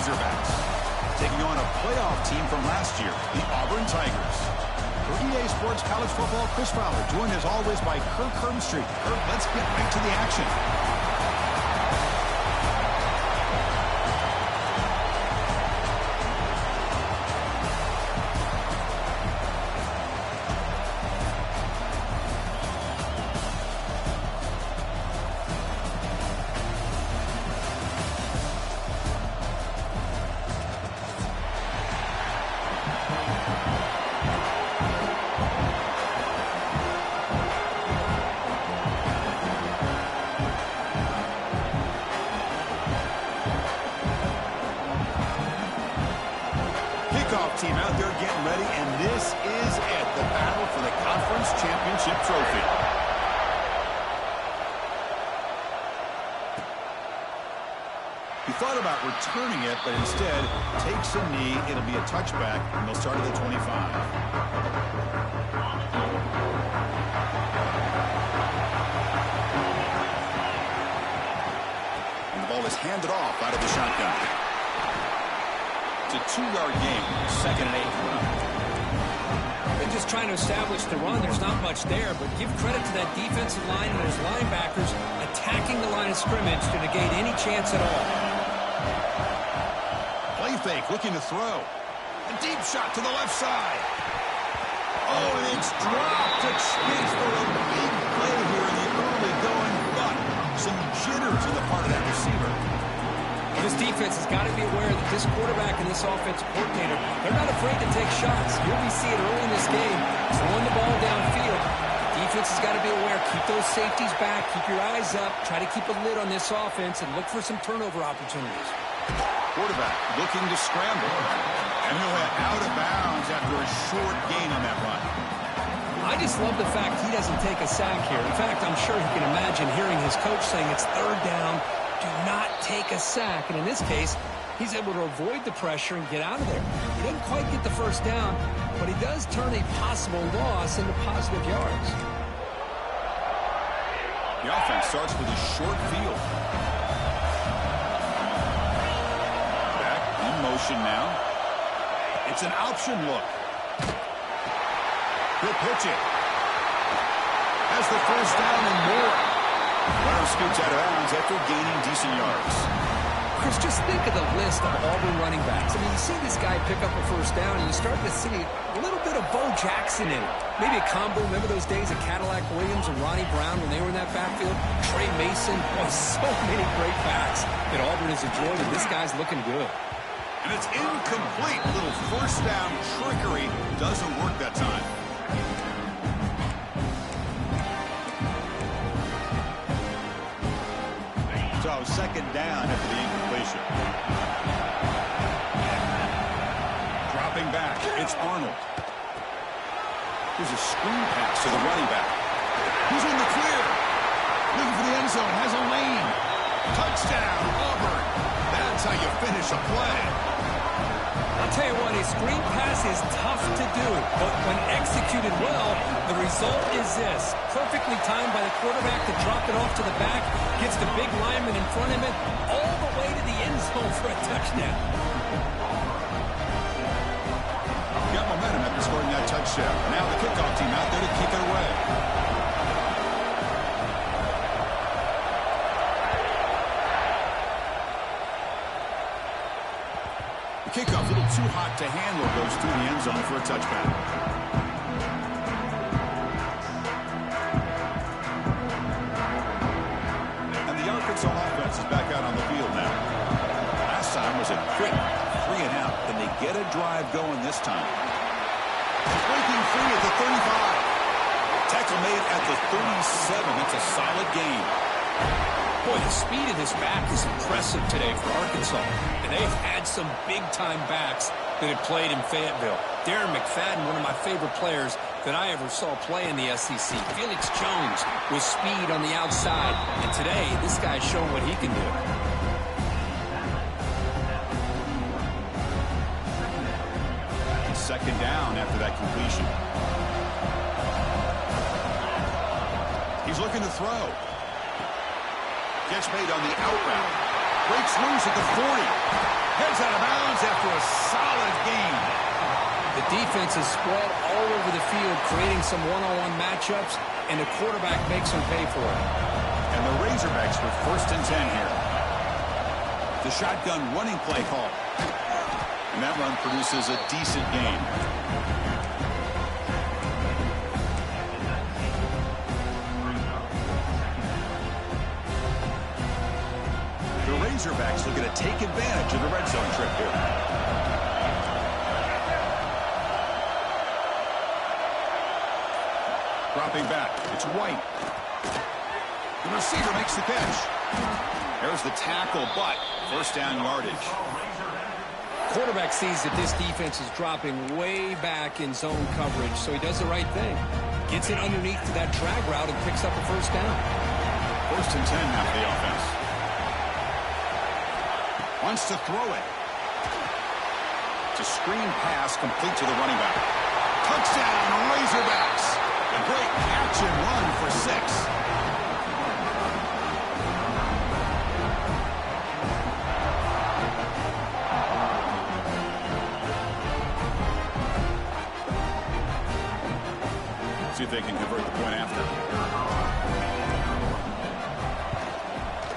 Razorbacks taking on a playoff team from last year, the Auburn Tigers. For EA Sports College Football, Chris Fowler, joined as always by Kirk Herbstreit. Kirk, let's get right to the action. Team out there getting ready, and this is it, the battle for the conference championship trophy. He thought about returning it, but instead takes a knee. It'll be a touchback, and they'll start at the 25. And the ball is handed off out of the shotgun. A 2-yard gain, 2nd and 8. They're just trying to establish the run. There's not much there, but give credit to that defensive line and those linebackers attacking the line of scrimmage to negate any chance at all. Play fake, looking to throw. A deep shot to the left side. Oh, and it's dropped. It speaks for a big play here in the early going, but some jitters on the part of that receiver. This defense has got to be aware that this quarterback and this offensive coordinator, they're not afraid to take shots. You'll be seeing early in this game, throwing the ball downfield. The defense has got to be aware. Keep those safeties back. Keep your eyes up. Try to keep a lid on this offense and look for some turnover opportunities. Quarterback looking to scramble. And he'll head out of bounds after a short gain on that run. I just love the fact he doesn't take a sack here. In fact, I'm sure he can imagine hearing his coach saying it's 3rd down. Do not take a sack. And in this case, he's able to avoid the pressure and get out of there. He doesn't quite get the 1st down, but he does turn a possible loss into positive yards. The offense starts with a short field. Back in motion now. It's an option look. He'll pitch it. Has the 1st down and more. Runner scoots out of bounds after gaining decent yards. Chris, just think of the list of Auburn running backs. I mean, you see this guy pick up a 1st down, and you start to see a little bit of Bo Jackson in it. Maybe a combo. Remember those days of Cadillac Williams and Ronnie Brown when they were in that backfield? Trey Mason. Oh, so many great backs that Auburn has enjoyed, and this guy's looking good. And it's incomplete. Little 1st down trickery doesn't work that time. So 2nd down after the incompletion. Dropping back, it's Arnold. Here's a screen pass to the running back. He's in the clear. Looking for the end zone, has a lane. Touchdown, Auburn. That's how you finish a play. I'll tell you what, a screen pass is tough to do, but when executed well, the result is this. Perfectly timed by the quarterback to drop it off to the back, gets the big lineman in front of it, all the way to the end zone for a touchdown. Got momentum after scoring that touchdown. Now the kickoff team out there to kick it away. Kickoff, a little too hot to handle, goes through the end zone for a touchback. And the Arkansas offense is back out on the field now. Last time was a quick 3 and out. Can they get a drive going this time? Breaking free at the 35. Tackle made at the 37. It's a solid gain. Boy, the speed of this back is impressive today for Arkansas. And they've had some big-time backs that have played in Fayetteville. Darren McFadden, one of my favorite players that I ever saw play in the SEC. Felix Jones with speed on the outside. And today, this guy's showing what he can do. Second down after that completion. He's looking to throw. Gets made on the out route. Breaks loose at the 40. Heads out of solid gain. The defense is spread all over the field, creating some one-on-one matchups, and the quarterback makes them pay for it. And the Razorbacks with 1st and 10 here. The shotgun running play call. And that run produces a decent gain. The Razorbacks looking to take advantage of the red zone trip here. Dropping back, it's White. The receiver makes the catch. There's the tackle, but 1st down yardage. Quarterback sees that this defense is dropping way back in zone coverage, so he does the right thing. Gets it underneath to that drag route and picks up a 1st down. 1st and 10 now for the offense. Wants to throw it. It's a screen pass complete to the running back. Touchdown, Razorbacks. A great catch and run for 6. See if they can convert the point after.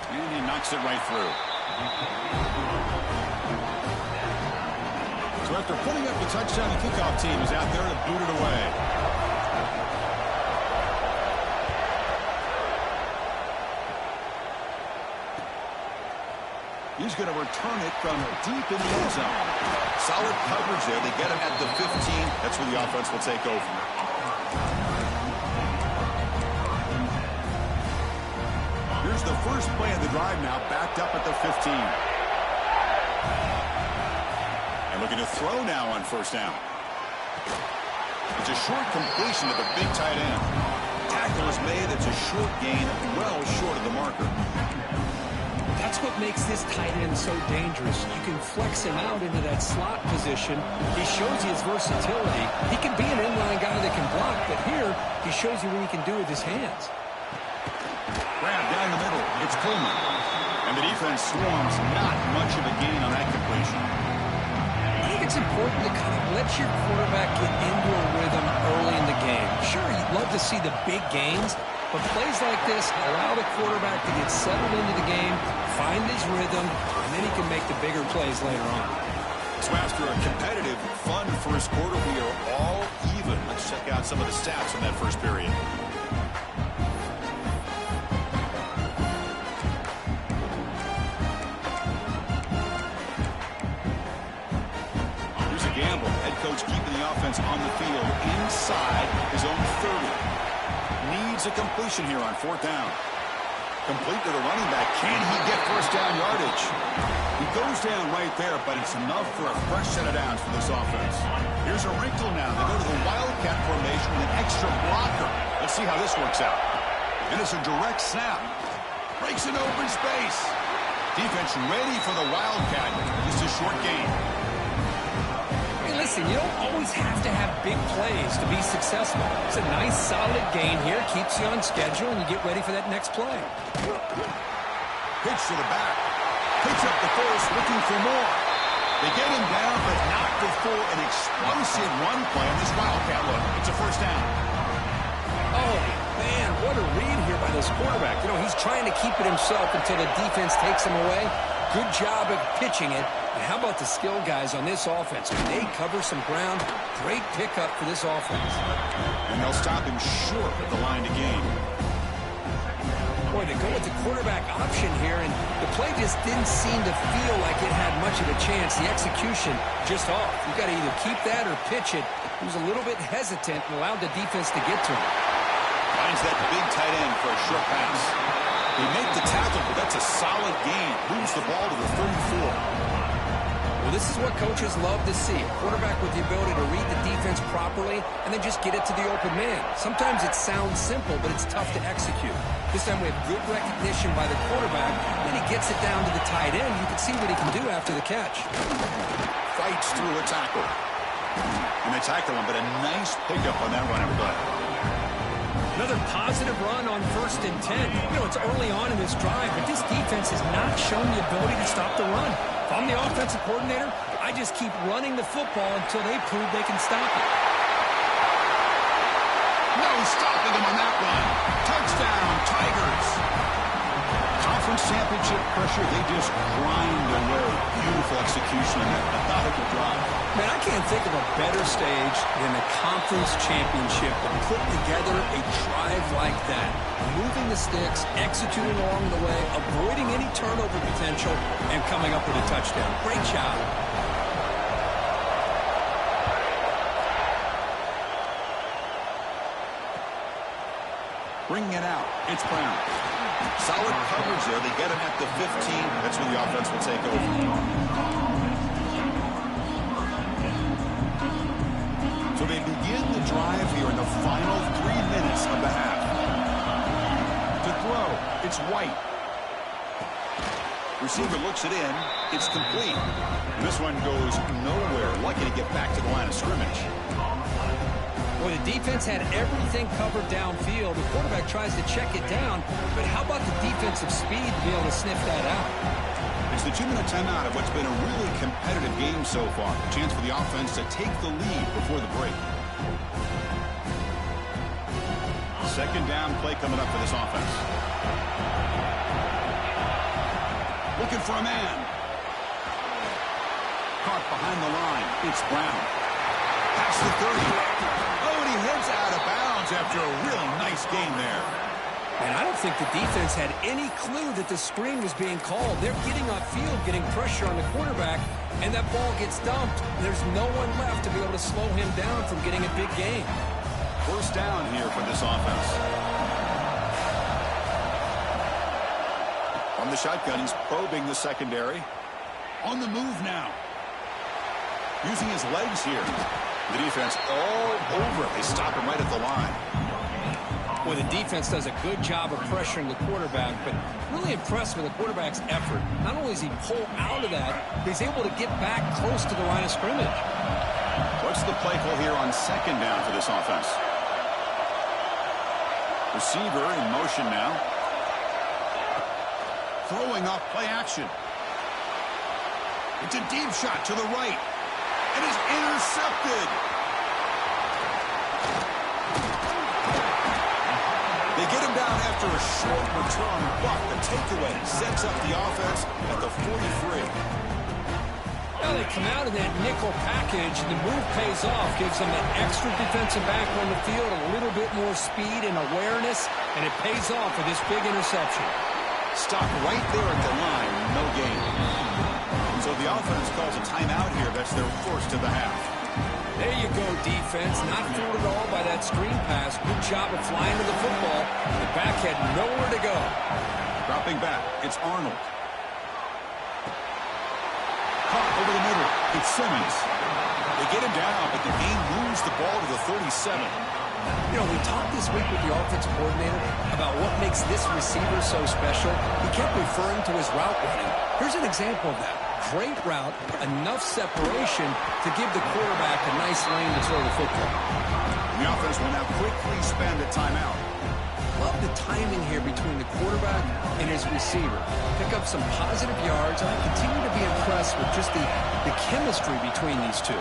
And he knocks it right through. So after putting up the touchdown, the kickoff team is out there to boot it away. He's going to return it from deep in the end zone. Solid coverage there. They get him at the 15. That's where the offense will take over. Here's the first play of the drive now, backed up at the 15. And looking to throw now on 1st down. It's a short completion to the big tight end. Tackle is made. It's a short gain, well short of the marker. That's what makes this tight end so dangerous. You can flex him out into that slot position. He shows you his versatility. He can be an inline guy that can block, but here he shows you what he can do with his hands. Grab down the middle. It's Coleman. And the defense swarms. Not much of a gain on that completion. I think it's important to kind of let your quarterback get into a rhythm early in the game. Sure, you'd love to see the big gains, but plays like this allow the quarterback to get settled into the game, find his rhythm, and then he can make the bigger plays later on. So after a competitive, fun first quarter, we are all even. Let's check out some of the stats from that first period. Here's a gamble. Head coach keeping the offense on the field inside his own 30. Needs a completion here on 4th down. Complete to the running back. Can he get 1st down yardage? He goes down right there, but it's enough for a fresh set of downs for this offense. Here's a wrinkle now. They go to the Wildcat formation with an extra blocker. Let's see how this works out. And it's a direct snap. Breaks an open space. Defense ready for the Wildcat. Just a short gain. Listen, you don't always have to have big plays to be successful. It's a nice, solid gain here. Keeps you on schedule, and you get ready for that next play. Pitch to the back. Picks up the force, looking for more. They get him down, but not before an explosive run play on this Wildcat look. It's a 1st down. Oh, man, what a read here by this quarterback. You know, he's trying to keep it himself until the defense takes him away. Good job of pitching it. And how about the skill guys on this offense? They cover some ground. Great pickup for this offense. And they'll stop him short of the line to gain. Boy, they go with the quarterback option here, and the play just didn't seem to feel like it had much of a chance. The execution just off. You've got to either keep that or pitch it. He was a little bit hesitant and allowed the defense to get to him. Finds that big tight end for a short pass. They make the tackle, but that's a solid gain. Moves the ball to the 34. Well, this is what coaches love to see. A quarterback with the ability to read the defense properly and then just get it to the open man. Sometimes it sounds simple, but it's tough to execute. This time we have good recognition by the quarterback. Then he gets it down to the tight end. You can see what he can do after the catch. Fights through a tackle. And they tackle him, but a nice pickup on that run, everybody. Another positive run on 1st and 10. You know, it's early on in this drive, but this defense has not shown the ability to stop the run. If I'm the offensive coordinator, I just keep running the football until they prove they can stop it. No stopping them on that one. Touchdown, Tigers. Conference championship pressure, they just grind away. Beautiful execution on that methodical drive. Man, I can't think of a better stage than the conference championship to put together a drive like that. Moving the sticks, executing along the way, avoiding any turnover potential, and coming up with a touchdown. Great job. Bringing it out, it's Brown. Solid coverage there. They get him at the 15. That's when the offense will take over. So they begin the drive here in the final 3 minutes of the half. To throw, it's White. Receiver looks it in. It's complete. This one goes nowhere. Lucky to get back to the line of scrimmage. Well, the defense had everything covered downfield. The quarterback tries to check it down, but how about the defensive speed to be able to sniff that out? It's the 2-minute timeout of what's been a really competitive game so far. A chance for the offense to take the lead before the break. Second down play coming up for this offense. Looking for a man. Caught behind the line. It's Brown. Past the 30. Oh, and he heads out of bounds after a really nice game there. And I don't think the defense had any clue that the screen was being called. They're getting upfield, getting pressure on the quarterback, and that ball gets dumped. There's no one left to be able to slow him down from getting a big gain. First down here for this offense. From the shotgun, he's probing the secondary. On the move now. Using his legs here. The defense all over. They stop him right at the line. Well, the defense does a good job of pressuring the quarterback, but really impressed with the quarterback's effort. Not only does he pull out of that, but he's able to get back close to the line of scrimmage. What's the play call here on second down for this offense? Receiver in motion now. Throwing off play action. It's a deep shot to the right. It is intercepted. They get him down after a short return, but the takeaway sets up the offense at the 43. Well, they come out of that nickel package. The move pays off, gives them an extra defensive back on the field, a little bit more speed and awareness, and it pays off with this big interception. Stopped right there at the line, no gain. So the offense calls a timeout here. That's their first of the half. There you go, defense. Not fooled at all by that screen pass. Good job of flying to the football. The back had nowhere to go. Dropping back, it's Arnold. Caught over the middle. It's Simmons. They get him down, but the game moves the ball to the 37. You know, we talked this week with the offensive coordinator about what makes this receiver so special. He kept referring to his route running. Here's an example of that. Great route, enough separation to give the quarterback a nice lane to throw the football. The offense will now quickly spend a timeout. Love the timing here between the quarterback and his receiver. Pick up some positive yards, and I continue to be impressed with just the chemistry between these two.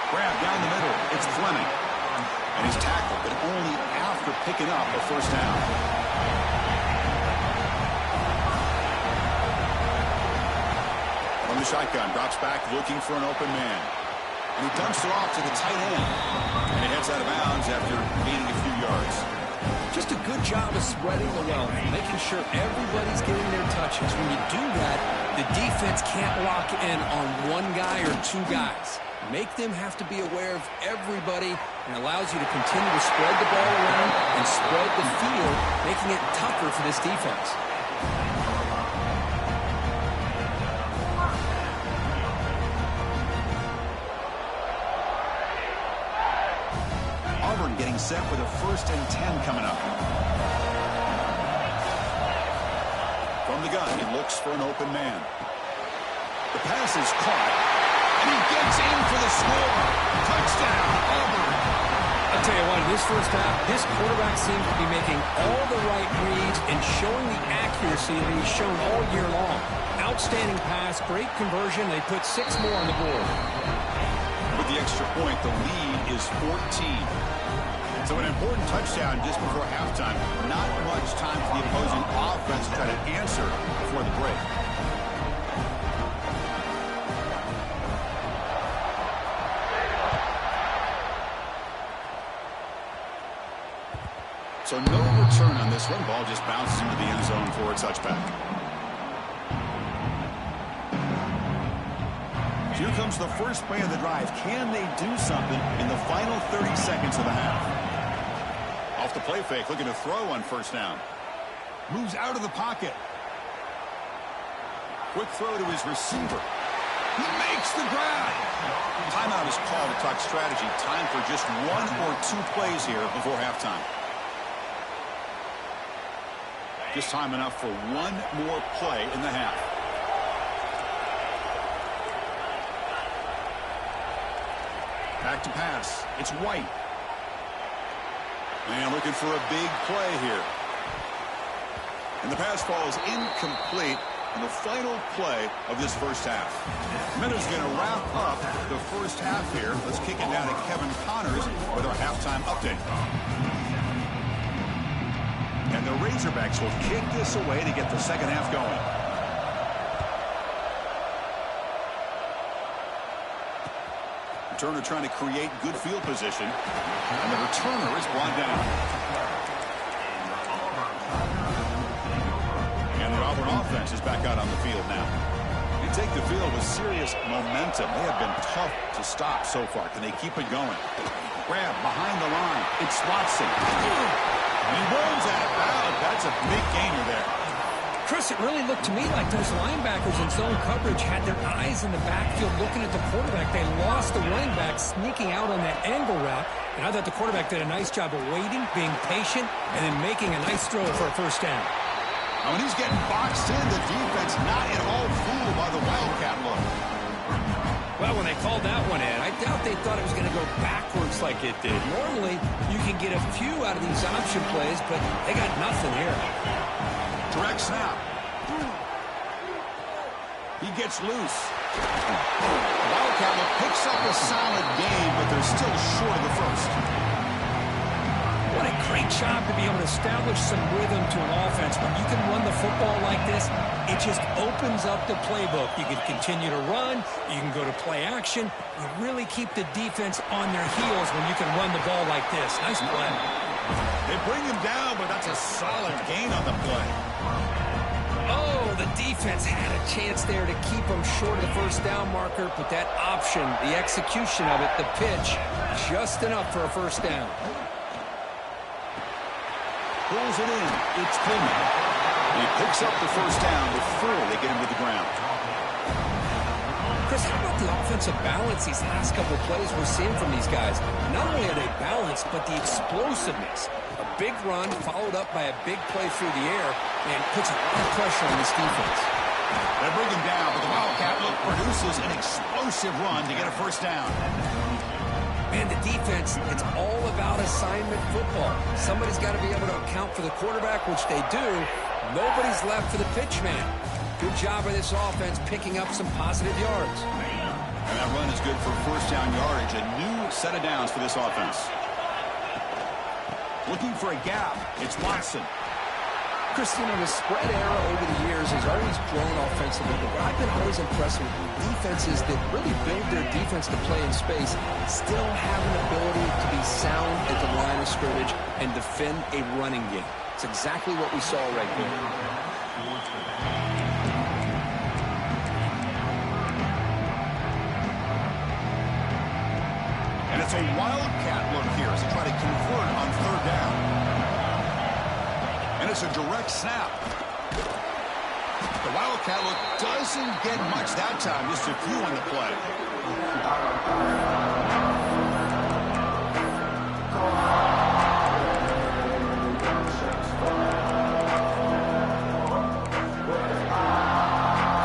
Grab down the middle. It's Fleming. And he's tackled, but only after picking up a first down. From the shotgun, drops back looking for an open man. And he dumps it off to the tight end. And he heads out of bounds after gaining a few yards. Just a good job of spreading the wealth, making sure everybody's getting their touches. When you do that, the defense can't lock in on one guy or two guys. Make them have to be aware of everybody, and allows you to continue to spread the ball around and spread the field, making it tougher for this defense. Auburn getting set with a 1st and 10 coming up. From the gun, he looks for an open man. The pass is caught. And he gets in for the score. Touchdown, Auburn. A I'll tell you what, in this first half, this quarterback seems to be making all the right reads and showing the accuracy that he's shown all year long. Outstanding pass, great conversion. They put 6 more on the board. With the extra point, the lead is 14. So an important touchdown just before halftime. Not much time for the opposing offense to try to answer before the break. So no return on this one. Ball just bounces into the end zone for a touchback. Here comes the first play of the drive. Can they do something in the final 30 seconds of the half? Off the play fake, looking to throw on first down. Moves out of the pocket. Quick throw to his receiver. He makes the grab. Timeout is called to talk strategy. Time for just 1 or 2 plays here before halftime. Just time enough for 1 more play in the half. Back to pass. It's White. And looking for a big play here. And the pass falls incomplete in the final play of this first half. Miller's going to wrap up the first half here. Let's kick it down to Kevin Connors with our halftime update. And the Razorbacks will kick this away to get the second half going. Returner trying to create good field position. And the returner is brought down. And the Auburn offense is back out on the field now. They take the field with serious momentum. They have been tough to stop so far. Can they keep it going? Grab behind the line. It's Watson. He runs out of bounds. That's a big gainer there. Chris, it really looked to me like those linebackers in zone coverage had their eyes in the backfield looking at the quarterback. They lost the running back sneaking out on that angle route. And I thought the quarterback did a nice job of waiting, being patient, and then making a nice throw for a first down. Now, when he's getting boxed in, the defense not at all fooled by the Wildcat look. Well, when they called that one in, I doubt they thought it was going to go backwards like it did. Normally, you can get a few out of these option plays, but they got nothing here. Direct snap. He gets loose. Wildcat picks up a solid gain, but they're still short of the first. What a great job to be able to establish some rhythm to an offense. When you can run the football like this, it just opens up the playbook. You can continue to run. You can go to play action. You really keep the defense on their heels when you can run the ball like this. Nice play. They bring him down, but that's a solid gain on the play. Oh, the defense had a chance there to keep him short of the first down marker, but that option, the execution of it, the pitch, just enough for a first down. Pulls it in. It's Coleman. He picks up the first down before they get him to the ground. Chris, how about the offensive balance these last couple of plays we're seeing from these guys? Not only are they balanced, but the explosiveness. A big run followed up by a big play through the air and puts a lot of pressure on this defense. They bring him down, but the Wildcat produces an explosive run to get a first down. Man, the defense, it's all about assignment football. Somebody's got to be able to account for the quarterback, which they do. Nobody's left for the pitch man. Good job by this offense picking up some positive yards. And that run is good for first down yardage. A new set of downs for this offense. Looking for a gap. It's Watson. Christian, the spread era over the years has always grown offensively, but I've been always impressed with defenses that really build their defense to play in space, still have an ability to be sound at the line of scrimmage and defend a running game. It's exactly what we saw right here. And it's a Wildcat look here as they try to convert on third down. And it's a direct snap. The Wildcat look doesn't get much that time, just a few on the play.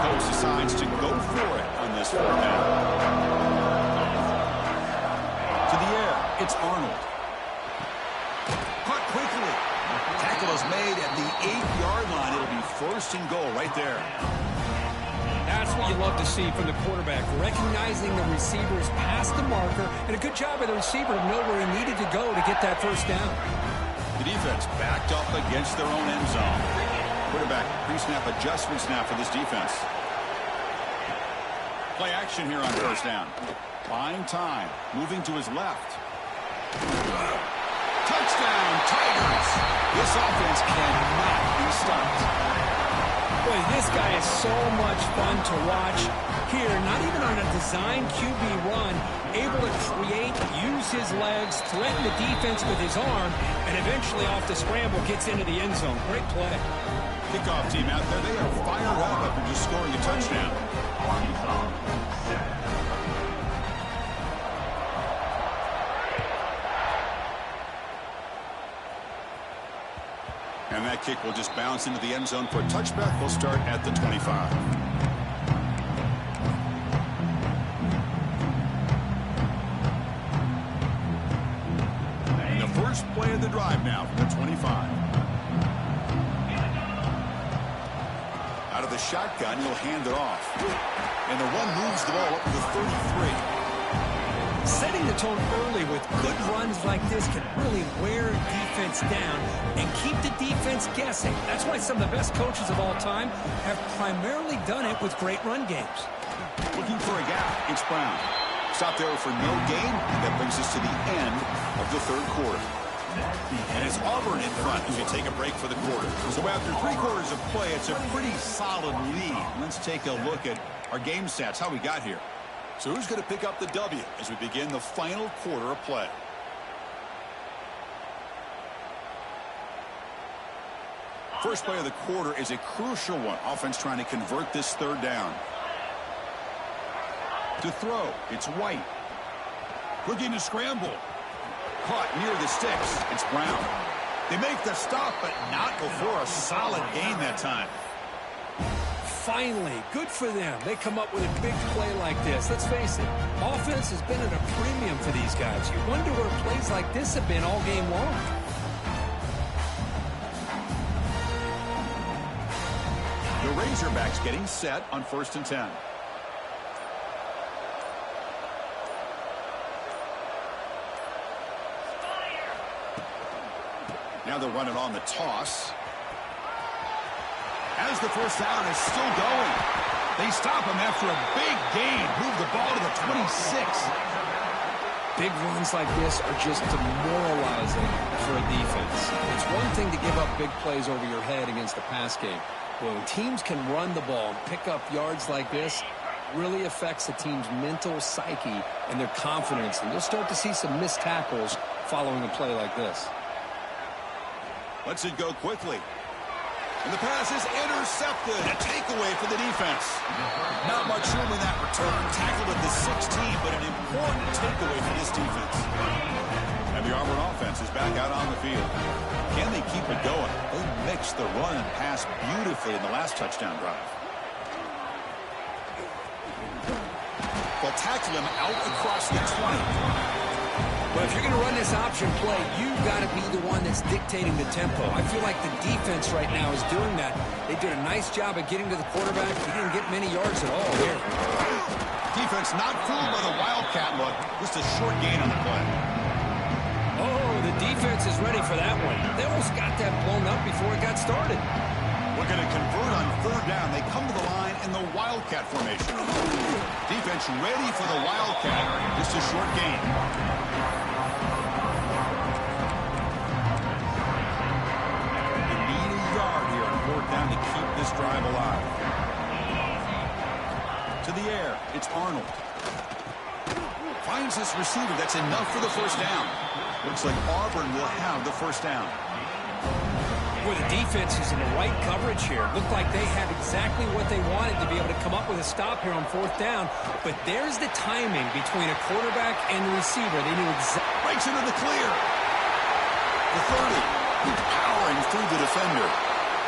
Coach decides to go for it on this fourth down. To the air, it's Arnold. first and goal right there. That's what you love to see from the quarterback, recognizing the receiver is past the marker, and a good job by the receiver to know where he needed to go to get that first down. The defense backed up against their own end zone. Quarterback pre-snap adjustments now for this defense. Play action here on first down. Buying time, moving to his left. Touchdown, Tigers! This offense cannot be stopped. Boy, this guy is so much fun to watch. Here, not even on a design QB run, able to create, use his legs, threaten the defense with his arm, and eventually off the scramble gets into the end zone. Great play. Kickoff team out there, they are fired up after just scoring a touchdown. And that kick will just bounce into the end zone for a touchback. We'll start at the 25. And the first play of the drive now from the 25. Out of the shotgun, he'll hand it off. And the one moves the ball up to the 33. Setting the tone early with good runs like this can really wear defense down and keep the defense guessing. That's why some of the best coaches of all time have primarily done it with great run games. Looking for a gap, it's Brown. Stop there for no gain, and that brings us to the end of the third quarter. And it's Auburn in front as we take a break for the quarter. So after 3 quarters of play, it's a pretty solid lead. Let's take a look at our game stats, how we got here. So who's going to pick up the W as we begin the final quarter of play? First play of the quarter is a crucial one. Offense trying to convert this third down. To throw, it's White. Looking to scramble. Caught near the sticks. It's Brown. They make the stop, but not before a solid gain that time. Finally, good for them. They come up with a big play like this. Let's face it, offense has been at a premium for these guys. You wonder where plays like this have been all game long. The Razorbacks getting set on 1st and 10. Now they'll run it on the toss. As the first down is still going. They stop him after a big gain. Move the ball to the 26. Big runs like this are just demoralizing for a defense. It's one thing to give up big plays over your head against the pass game. But when teams can run the ball and pick up yards like this, it really affects the team's mental psyche and their confidence. And you'll start to see some missed tackles following a play like this. Lets it go quickly. And the pass is intercepted. A takeaway for the defense. Not much room in that return. Tackled at the 16, but an important takeaway for this defense. And the Auburn offense is back out on the field. Can they keep it going? They mixed the run and pass beautifully in the last touchdown drive. They'll tackle him out across the 20. But if you're going to run this option play, you've got to be the one that's dictating the tempo. I feel like the defense right now is doing that. They did a nice job of getting to the quarterback. He didn't get many yards at all here. Defense not fooled by the Wildcat look. Just a short gain on the play. Oh, the defense is ready for that one. They almost got that blown up before it got started. We're going to convert on third down. They come to the line in the Wildcat formation. Defense ready for the Wildcat. Just a short gain. Down to keep this drive alive. To the air, it's Arnold. Finds this receiver. That's enough for the first down. Looks like Auburn will have the first down. Boy, the defense is in the right coverage here. Looked like they had exactly what they wanted to be able to come up with a stop here on 4th down. But there's the timing between a quarterback and the receiver. They knew exactly. Breaks into the clear. The 30. Powering through the defender.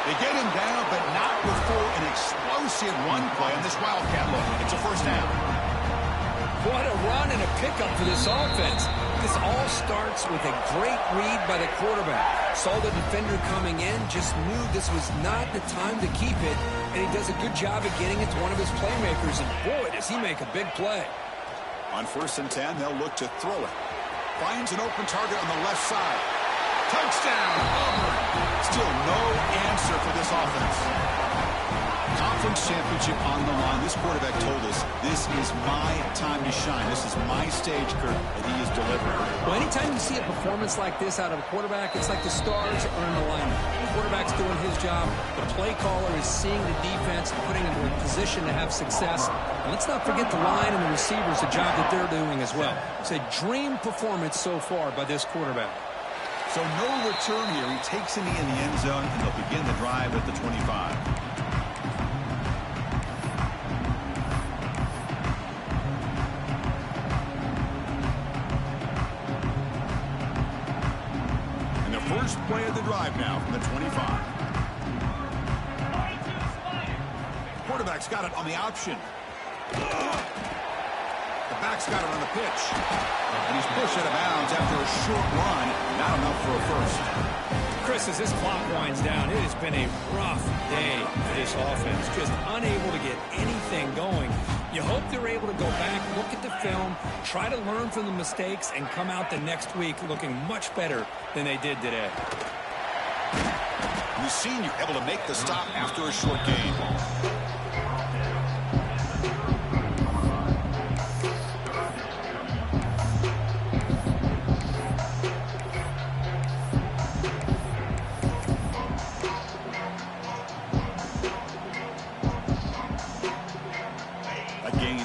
They get him down, but not before an explosive run play on this Wildcat look. It's a first down. What a run and a pickup for this offense. This all starts with a great read by the quarterback. Saw the defender coming in, just knew this was not the time to keep it, and he does a good job of getting it to one of his playmakers, and boy, does he make a big play. On 1st and 10, they'll look to throw it. Finds an open target on the left side. Touchdown, Auburn. Still no answer for this offense. Conference championship on the line. This quarterback told us, this is my time to shine. This is my stage, Kurt, and he is delivering. Well, anytime you see a performance like this out of a quarterback, it's like the stars are in alignment. The quarterback's doing his job. The play caller is seeing the defense and putting them in a position to have success. And let's not forget the line and the receivers, the job that they're doing as well. It's a dream performance so far by this quarterback. So no return here. He takes a knee in the end zone, and they'll begin the drive at the 25. First play of the drive now from the 25. Quarterback's got it on the option. The back's got it on the pitch. And he's pushed out of bounds after a short run. Not enough for a first. Chris, as this clock winds down, it has been a rough day for this offense. Just unable to get anything going. You hope they're able to go back, look at the film, try to learn from the mistakes, and come out the next week looking much better than they did today. The senior able to make the stop after a short game.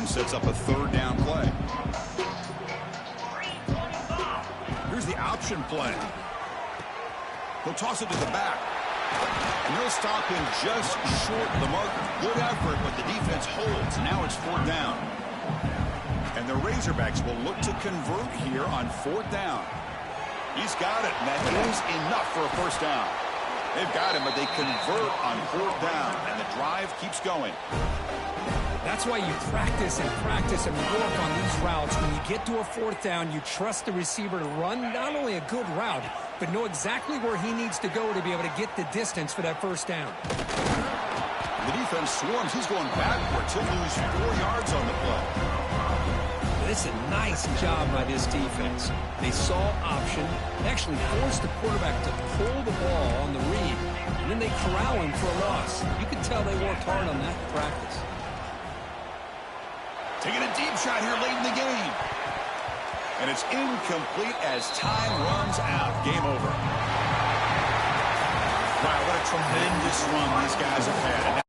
Sets up a 3rd down play. Here's the option play. He'll toss it to the back. And he'll stop him just short of the marker. Good effort, but the defense holds. Now it's 4th down. And the Razorbacks will look to convert here on 4th down. He's got it, and that is enough for a 1st down. They've got him, but they convert on 4th down, and the drive keeps going. That's why you practice and work on these routes. When you get to a 4th down, you trust the receiver to run not only a good route, but know exactly where he needs to go to be able to get the distance for that 1st down. The defense swarms. He's going backwards. He'll lose 4 yards on the play. This is a nice job by this defense. They saw option, actually forced the quarterback to pull the ball on the read, and then they corral him for a loss. You can tell they worked hard on that in practice. Taking a deep shot here late in the game. And it's incomplete as time runs out. Game over. Wow, what a tremendous run these guys have had.